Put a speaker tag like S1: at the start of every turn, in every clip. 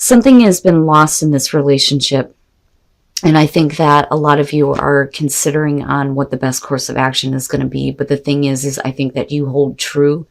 S1: something has been lost in this relationship. And I think that a lot of you are considering on what the best course of action is going to be. But the thing is I think that you hold true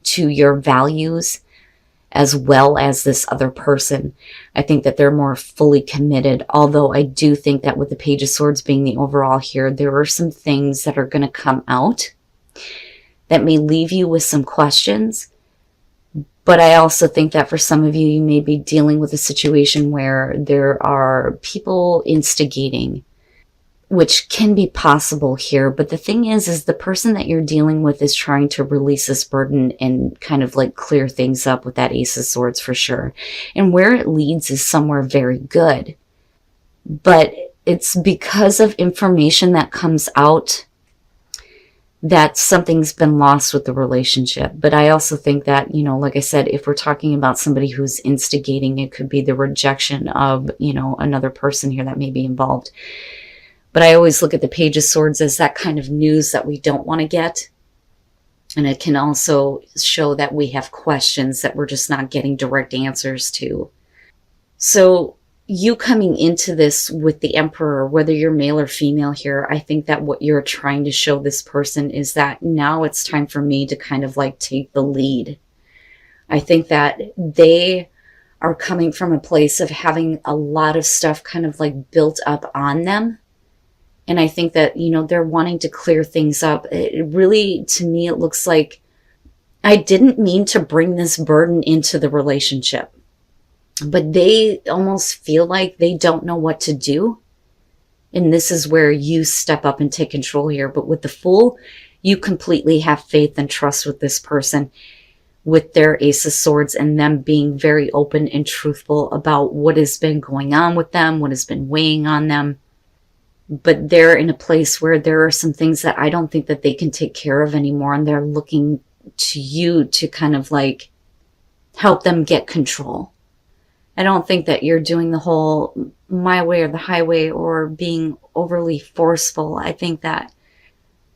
S1: to your values as well as this other person. I think that they're more fully committed. Although I do think that with the Page of Swords being the overall here, there are some things that are going to come out that may leave you with some questions. But I also think that for some of you, you may be dealing with a situation where there are people instigating, which can be possible here. But the thing is the person that you're dealing with is trying to release this burden and kind of like clear things up with that Ace of Swords for sure. And where it leads is somewhere very good. But it's because of information that comes out that something's been lost with the relationship. But I also think that, you know, like I said, if we're talking about somebody who's instigating, it could be the rejection of, you know, another person here that may be involved. But I always look at the Page of Swords as that kind of news that we don't want to get. And it can also show that we have questions that we're just not getting direct answers to. So you coming into this with the Emperor, whether you're male or female here, I think that what you're trying to show this person is that now it's time for me to kind of like take the lead. I think that they are coming from a place of having a lot of stuff kind of like built up on them. And I think that, you know, they're wanting to clear things up. It really, to me, it looks like I didn't mean to bring this burden into the relationship. But they almost feel like they don't know what to do. And this is where you step up and take control here. But with the Fool, you completely have faith and trust with this person, with their Ace of Swords and them being very open and truthful about what has been going on with them, what has been weighing on them. But they're in a place where there are some things that I don't think that they can take care of anymore. And they're looking to you to kind of like help them get control. I don't think that you're doing the whole my way or the highway or being overly forceful. I think that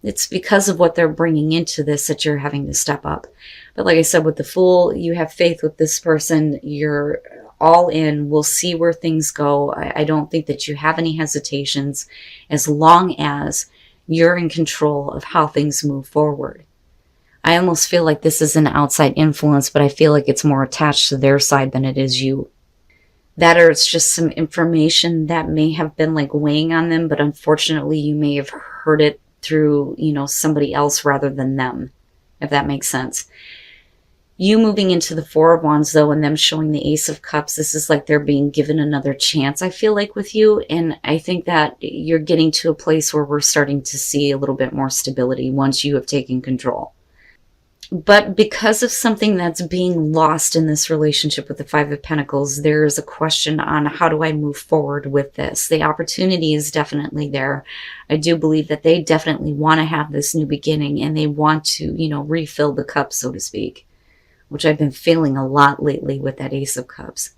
S1: it's because of what they're bringing into this that you're having to step up. But like I said, with the Fool, you have faith with this person. You're all in. We'll see where things go. I don't think that you have any hesitations as long as you're in control of how things move forward. I almost feel like this is an outside influence, but I feel like it's more attached to their side than it is you. That or it's just some information that may have been like weighing on them, but unfortunately you may have heard it through, you know, somebody else rather than them, if that makes sense. You moving into the Four of Wands though, and them showing the Ace of Cups, this is like they're being given another chance, I feel like, with you. And I think that you're getting to a place where we're starting to see a little bit more stability once you have taken control. But because of something that's being lost in this relationship with the Five of Pentacles, there is a question on how do I move forward with this? The opportunity is definitely there. I do believe that they definitely want to have this new beginning and they want to, you know, refill the cup, so to speak, which I've been feeling a lot lately with that Ace of Cups.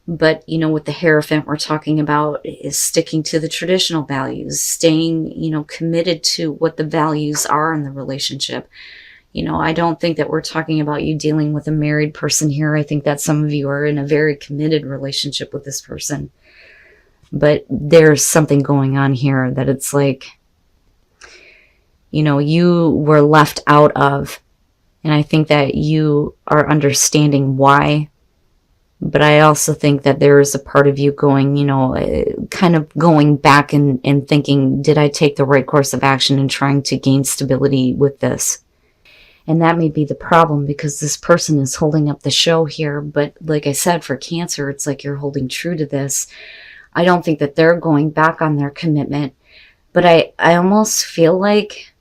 S1: But, you know, with the Hierophant, we're talking about is sticking to the traditional values, staying, you know, committed to what the values are in the relationship. You know, I don't think that we're talking about you dealing with a married person here. I think that some of you are in a very committed relationship with this person. But there's something going on here that it's like, you know, you were left out of. And I think that you are understanding why. But I also think that there is a part of you going, you know, kind of going back and thinking, did I take the right course of action in trying to gain stability with this? And that may be the problem because this person is holding up the show here. But like I said, for Cancer, it's like you're holding true to this. I don't think that they're going back on their commitment. But I almost feel like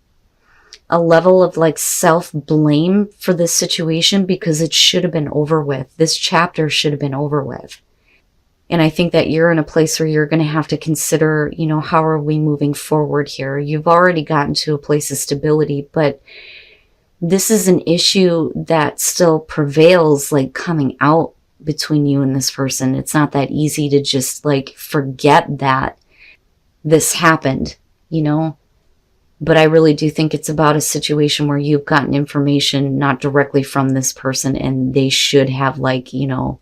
S1: a level of like self-blame for this situation because it should have been over with. This chapter should have been over with. And I think that you're in a place where you're going to have to consider, you know, how are we moving forward here? You've already gotten to a place of stability, but this is an issue that still prevails, like coming out between you and this person. It's not that easy to just like forget that this happened, you know? But I really do think it's about a situation where you've gotten information not directly from this person and they should have like, you know,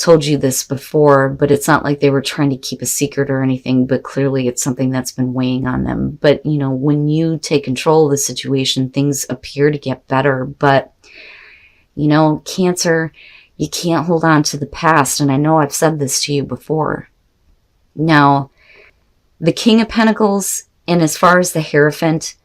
S1: told you this before, but it's not like they were trying to keep a secret or anything, but clearly it's something that's been weighing on them. But, you know, when you take control of the situation, things appear to get better. But, you know, Cancer, you can't hold on to the past. And I know I've said this to you before. Now, the King of Pentacles, and as far as the Hierophant,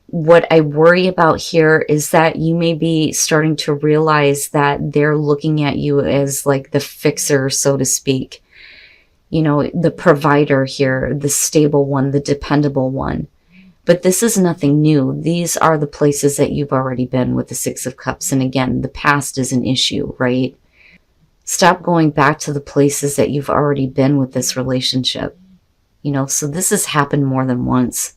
S1: what I worry about here is that you may be starting to realize that they're looking at you as like the fixer, so to speak. You know, the provider here, the stable one, the dependable one. But this is nothing new. These are the places that you've already been with the Six of Cups. And again, the past is an issue, right? Stop going back to the places that you've already been with this relationship. You know, so this has happened more than once.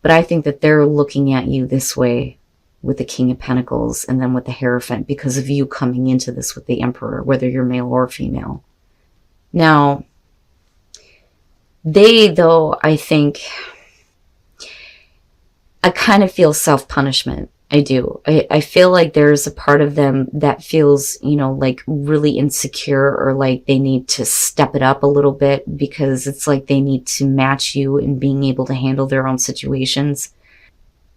S1: But I think that they're looking at you this way with the King of Pentacles and then with the Hierophant because of you coming into this with the Emperor, whether you're male or female. Now, they, though, I think, I kind of feel self-punishment. I do. I feel like there's a part of them that feels, you know, like really insecure or like they need to step it up a little bit because it's like they need to match you in being able to handle their own situations.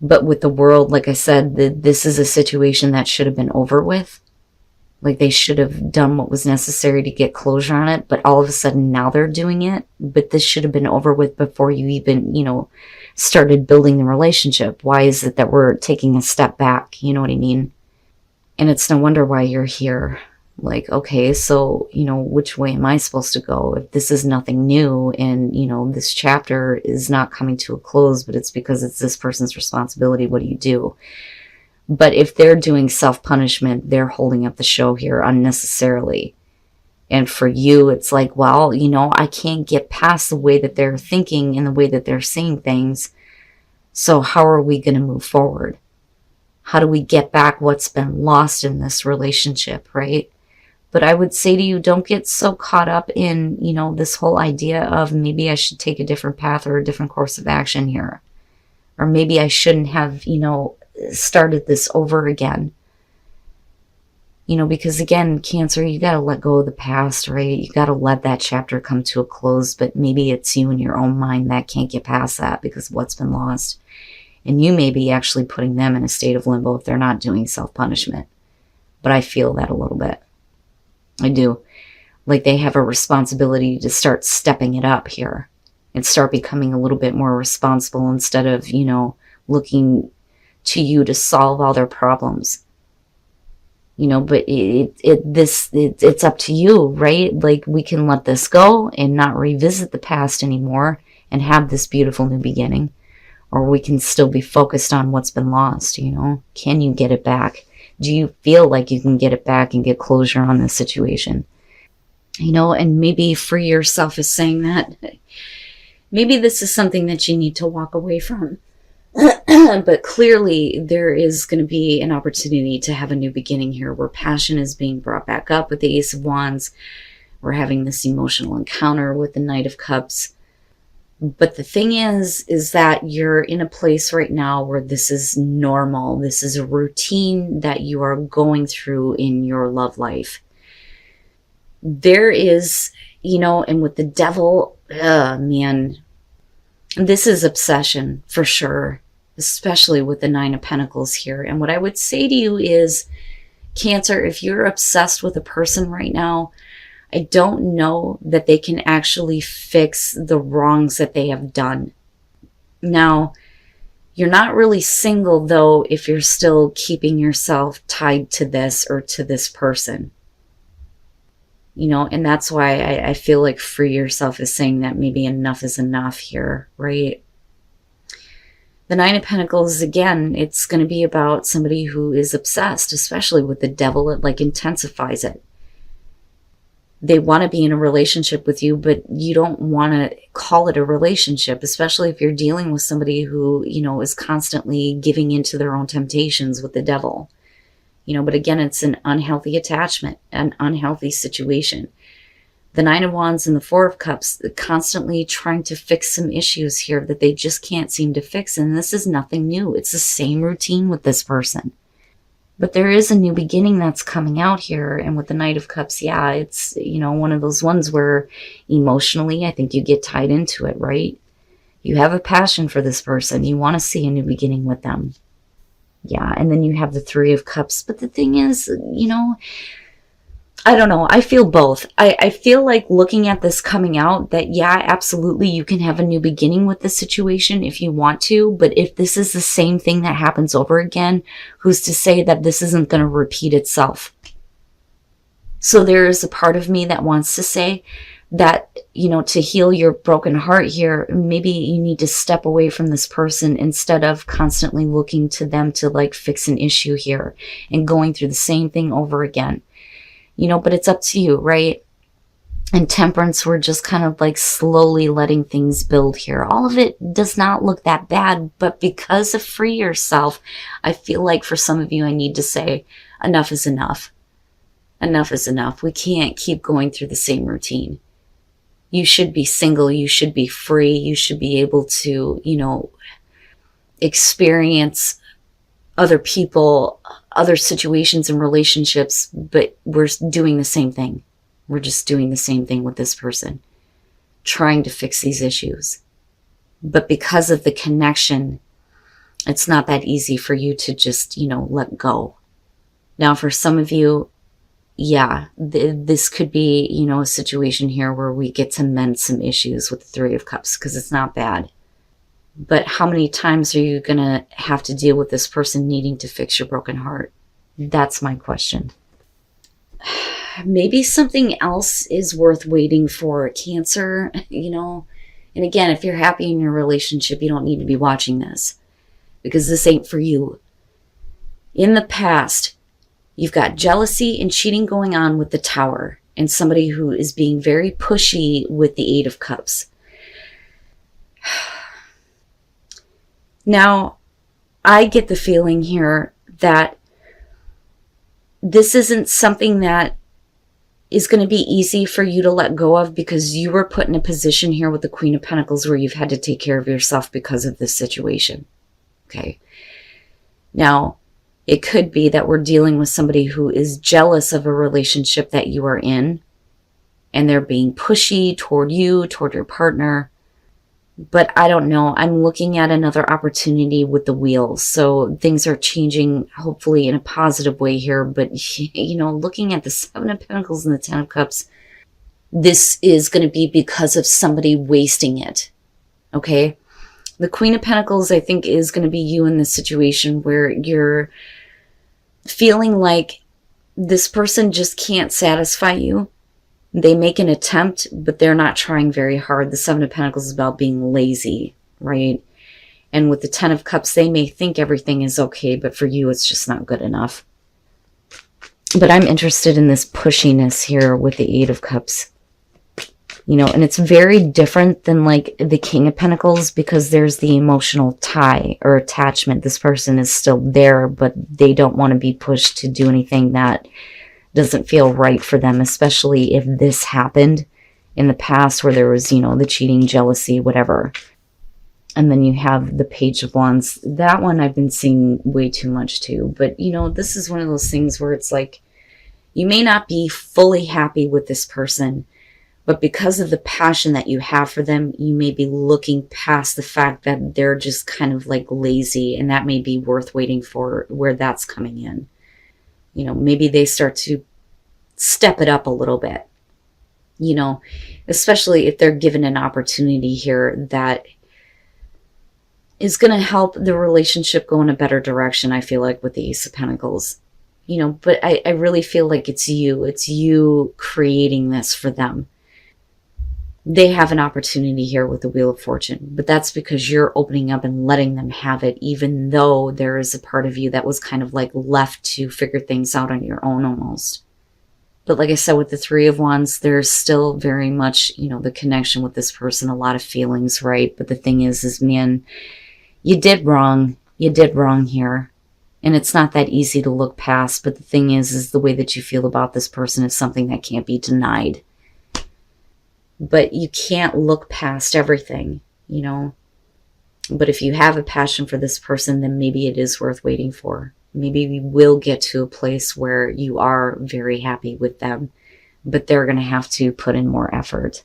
S1: But with the World, like I said, this is a situation that should have been over with. Like they should have done what was necessary to get closure on it, but all of a sudden now they're doing it. But this should have been over with before you even, you know, started building the relationship. Why is it that we're taking a step back? You know what I mean? And it's no wonder why you're here. Like, okay, so, you know, which way am I supposed to go? If this is nothing new and, you know, this chapter is not coming to a close, but it's because it's this person's responsibility, what do you do? But if they're doing self-punishment, they're holding up the show here unnecessarily. And for you, it's like, well, you know, I can't get past the way that they're thinking and the way that they're seeing things. So how are we going to move forward? How do we get back what's been lost in this relationship, right? But I would say to you, don't get so caught up in, you know, this whole idea of maybe I should take a different path or a different course of action here. Or maybe I shouldn't have, you know, started this over again. You know, because again, Cancer, you got to let go of the past, right? You got to let that chapter come to a close, but maybe it's you in your own mind that can't get past that because of what's been lost. And you may be actually putting them in a state of limbo if they're not doing self-punishment. But I feel that a little bit. I do. Like they have a responsibility to start stepping it up here and start becoming a little bit more responsible instead of, you know, looking to you to solve all their problems. You know, but it's up to you, right? Like we can let this go and not revisit the past anymore and have this beautiful new beginning. Or we can still be focused on what's been lost, you know? Can you get it back? Do you feel like you can get it back and get closure on this situation? You know, and maybe free yourself is saying that. Maybe this is something that you need to walk away from. But clearly there is going to be an opportunity to have a new beginning here where passion is being brought back up with the Ace of Wands. We're having this emotional encounter with the Knight of Cups. But the thing is that you're in a place right now where this is normal. This is a routine that you are going through in your love life. There is, you know, and with the Devil, man, this is obsession for sure, especially with the Nine of Pentacles here. And what I would say to you is, Cancer, if you're obsessed with a person right now, I don't know that they can actually fix the wrongs that they have done. Now, you're not really single, though, if you're still keeping yourself tied to this or to this person. You know, and that's why I feel like free yourself is saying that maybe enough is enough here, right? The Nine of Pentacles, again, it's going to be about somebody who is obsessed, especially with the Devil. It like intensifies it. They want to be in a relationship with you, but you don't want to call it a relationship, especially if you're dealing with somebody who, you know, is constantly giving into their own temptations with the Devil. You know, but again, it's an unhealthy attachment, an unhealthy situation. The Nine of Wands and the Four of Cups, constantly trying to fix some issues here that they just can't seem to fix. And this is nothing new. It's the same routine with this person. But there is a new beginning that's coming out here. And with the Knight of Cups, yeah, it's, one of those ones where emotionally, I think you get tied into it, right? You have a passion for this person. You want to see a new beginning with them. Yeah, and then you have the Three of Cups. But the thing is, I don't know. I feel both. I feel like looking at this coming out that, yeah, absolutely, you can have a new beginning with this situation if you want to. But if this is the same thing that happens over again, who's to say that this isn't going to repeat itself? So there is a part of me that wants to say that, to heal your broken heart here, maybe you need to step away from this person instead of constantly looking to them to like fix an issue here and going through the same thing over again. But it's up to you, right? And Temperance, we're just kind of like slowly letting things build here. All of it does not look that bad, but because of Free Yourself, I feel like for some of you, I need to say enough is enough. Enough is enough. We can't keep going through the same routine. You should be single. You should be free. You should be able to, experience other people, other situations and relationships, but we're doing the same thing. We're just doing the same thing with this person, trying to fix these issues. But because of the connection, it's not that easy for you to just, let go. Now, for some of you, yeah, this could be, a situation here where we get to mend some issues with the Three of Cups because it's not bad. But how many times are you going to have to deal with this person needing to fix your broken heart? That's my question. Maybe something else is worth waiting for. Cancer, And again, if you're happy in your relationship, you don't need to be watching this because this ain't for you. In the past, you've got jealousy and cheating going on with the Tower and somebody who is being very pushy with the Eight of Cups. Now, I get the feeling here that this isn't something that is going to be easy for you to let go of because you were put in a position here with the Queen of Pentacles where you've had to take care of yourself because of this situation. Okay. Now, it could be that we're dealing with somebody who is jealous of a relationship that you are in and they're being pushy toward you, toward your partner. But I don't know. I'm looking at another opportunity with the wheels. So things are changing, hopefully in a positive way here. But, looking at the Seven of Pentacles and the Ten of Cups, this is going to be because of somebody wasting it. Okay? The Queen of Pentacles, I think, is going to be you in this situation where you're feeling like this person just can't satisfy you. They make an attempt, but they're not trying very hard. The Seven of Pentacles is about being lazy, right? And with the Ten of Cups, they may think everything is okay, but for you, it's just not good enough. But I'm interested in this pushiness here with the Eight of Cups. And it's very different than like the King of Pentacles because there's the emotional tie or attachment. This person is still there, but they don't want to be pushed to do anything that doesn't feel right for them, especially if this happened in the past where there was, the cheating, jealousy, whatever. And then you have the Page of Wands. That one I've been seeing way too much too. But, this is one of those things where it's like, you may not be fully happy with this person, but because of the passion that you have for them, you may be looking past the fact that they're just kind of like lazy, and that may be worth waiting for where that's coming in. Maybe they start to step it up a little bit, especially if they're given an opportunity here that is going to help the relationship go in a better direction, I feel like, with the Ace of Pentacles. But I really feel like it's you creating this for them. They have an opportunity here with the Wheel of Fortune, but that's because you're opening up and letting them have it, even though there is a part of you that was kind of like left to figure things out on your own almost. But like I said, with the Three of Wands, there's still very much, the connection with this person, a lot of feelings, right? But the thing is, man, you did wrong. You did wrong here. And it's not that easy to look past. But the thing is the way that you feel about this person is something that can't be denied. But you can't look past everything, But if you have a passion for this person, then maybe it is worth waiting for. maybe we will get to a place where you are very happy with them, but they're going to have to put in more effort.